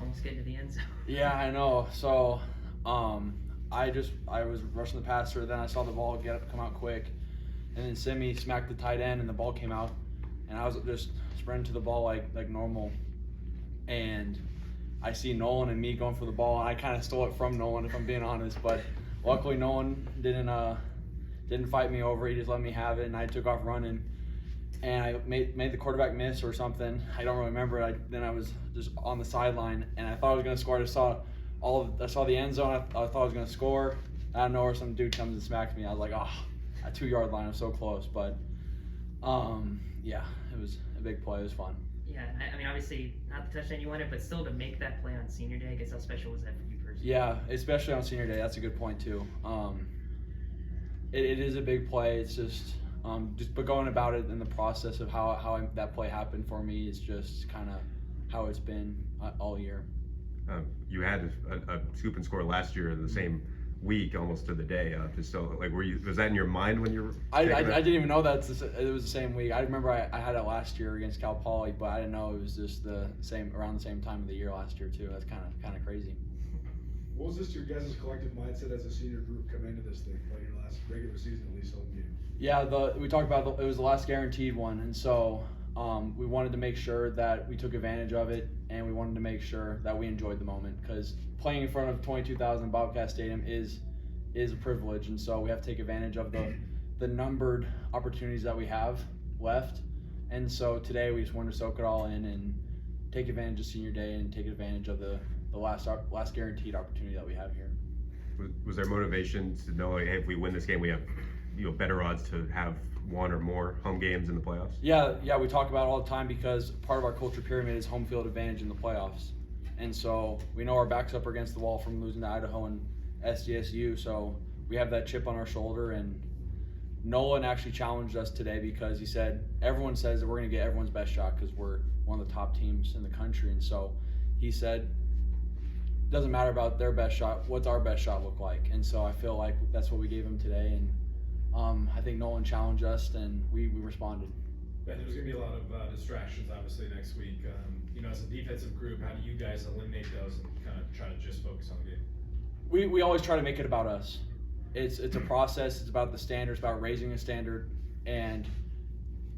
almost getting to the end zone. Yeah, I know. So, I was rushing the passer, then I saw the ball come out quick, and then Simi smacked the tight end, and the ball came out, and I was just sprinting to the ball like normal, and I see Nolan and me going for the ball, and I kind of stole it from Nolan, if I'm being honest. But luckily, Nolan didn't fight me over. He just let me have it, and I took off running, and I made the quarterback miss or something. I don't really remember. Then I was just on the sideline, and I thought I was gonna score. I saw the end zone. I thought I was gonna score. I don't know where some dude comes and smacks me. I was like, oh, a 2-yard line. I'm so close, but yeah, it was a big play. It was fun. Yeah, I mean, obviously not the touchdown you wanted, but still to make that play on senior day, I guess how special was that for you personally? Yeah, especially on senior day. That's a good point too. It is a big play. It's but going about it in the process of how that play happened for me is just kind of how it's been all year. You had a scoop and score last year in the same week, almost to the day. Was that in your mind when you were? I didn't even know that it was the same week. I remember I had it last year against Cal Poly, but I didn't know it was just around the same time of the year last year too. That's kind of crazy. What was this your guys' collective mindset as a senior group coming into this thing, play your last regular season, at least home game? Yeah, we talked about it was the last guaranteed one, and so we wanted to make sure that we took advantage of it, and we wanted to make sure that we enjoyed the moment, because playing in front of 22,000 Bobcat Stadium is a privilege, and so we have to take advantage of the numbered opportunities that we have left. And so today we just wanted to soak it all in and take advantage of senior day and take advantage of the last guaranteed opportunity that we have here. Was there motivation to know, like, hey, if we win this game, we have better odds to have one or more home games in the playoffs? Yeah, we talk about it all the time, because part of our culture pyramid is home field advantage in the playoffs. And so we know our backs up against the wall from losing to Idaho and SDSU, so we have that chip on our shoulder. And Nolan actually challenged us today because he said, everyone says that we're going to get everyone's best shot because we're one of the top teams in the country. And so he said, it doesn't matter about their best shot, what's our best shot look like? And so I feel like that's what we gave him today. And I think Nolan challenged us, and we responded. Ben, there's going to be a lot of distractions, obviously, next week. As a defensive group, how do you guys eliminate those and kind of try to just focus on the game? We always try to make it about us. It's a process. It's about the standards, about raising a standard, and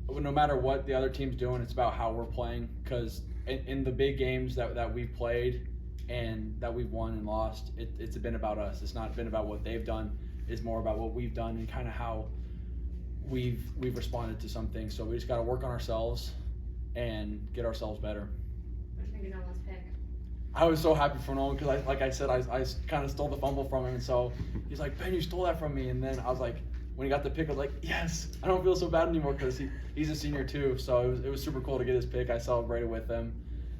no matter what the other team's doing, it's about how we're playing. Because in the big games that we've played and that we've won and lost, it's been about us. It's not been about what they've done. It's more about what we've done and kind of how we've responded to some things. So we just got to work on ourselves and get ourselves better. What do you think of Nolan's pick? I was so happy for Nolan because, like I said, I kind of stole the fumble from him. And so he's like, Ben, you stole that from me. And then I was like, when he got the pick, I was like, yes, I don't feel so bad anymore because he's a senior too. So it was super cool to get his pick. I celebrated with him.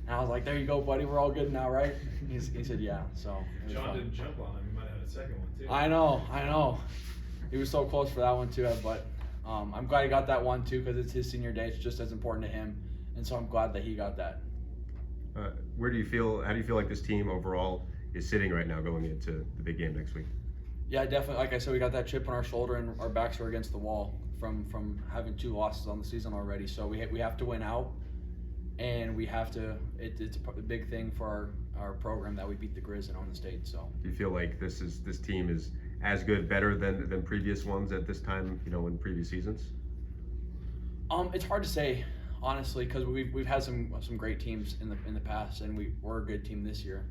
And I was like, there you go, buddy. We're all good now, right? He said, yeah. So John didn't jump on him. He might have had a second one too. I know. He was so close for that one too. But I'm glad he got that one too because it's his senior day. It's just as important to him. And so I'm glad that he got that. How do you feel like this team overall is sitting right now going into the big game next week? Yeah, definitely. Like I said, we got that chip on our shoulder and our backs are against the wall from having 2 losses on the season already. So we have to win out, and we have to. It's a big thing for our program that we beat the Grizz and own the state. So do you feel like this team is as good, better than previous ones at this time? In previous seasons. It's hard to say, honestly, because we've had some great teams in the past, and we're a good team this year.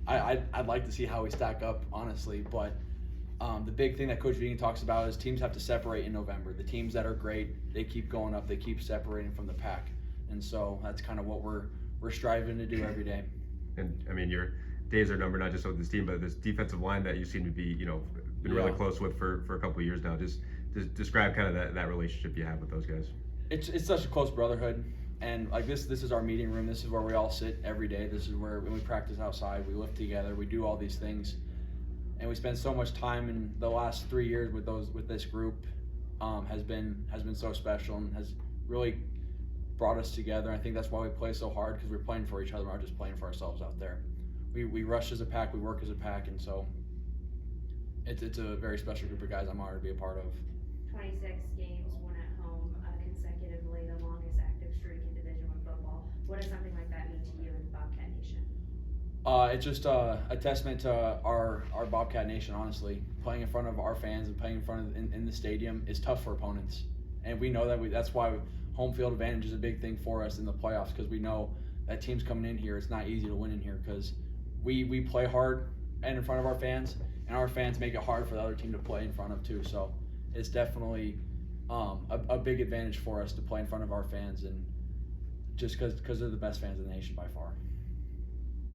I'd like to see how we stack up, honestly, but the big thing that Coach Dean talks about is teams have to separate in November. The teams that are great, they keep going up, they keep separating from the pack, and so that's kind of what we're striving to do every day. And I mean, your days are numbered, not just with this team, but this defensive line that you seem to be, been really close with for a couple of years now. Just describe kind of that relationship you have with those guys. It's such a close brotherhood, and like this is our meeting room. This is where we all sit every day. This is where when we practice outside, we lift together, we do all these things, and we spend so much time in the last 3 years with this group. Has been so special and has really brought us together. I think that's why we play so hard, because we're playing for each other. We're not just playing for ourselves out there. We rush as a pack, we work as a pack, and so it's a very special group of guys I'm honored to be a part of. 26 games won at home consecutively, the longest active streak in Division I football. What does something like that mean to you in Bobcat Nation? It's just a testament to our Bobcat Nation, honestly. Playing in front of our fans and playing in front of in the stadium is tough for opponents, and we know that that's why home field advantage is a big thing for us in the playoffs, because we know that teams coming in here, it's not easy to win in here because we play hard and in front of our fans, and our fans make it hard for the other team to play in front of too. So it's definitely a big advantage for us to play in front of our fans, and just because they're the best fans in the nation by far.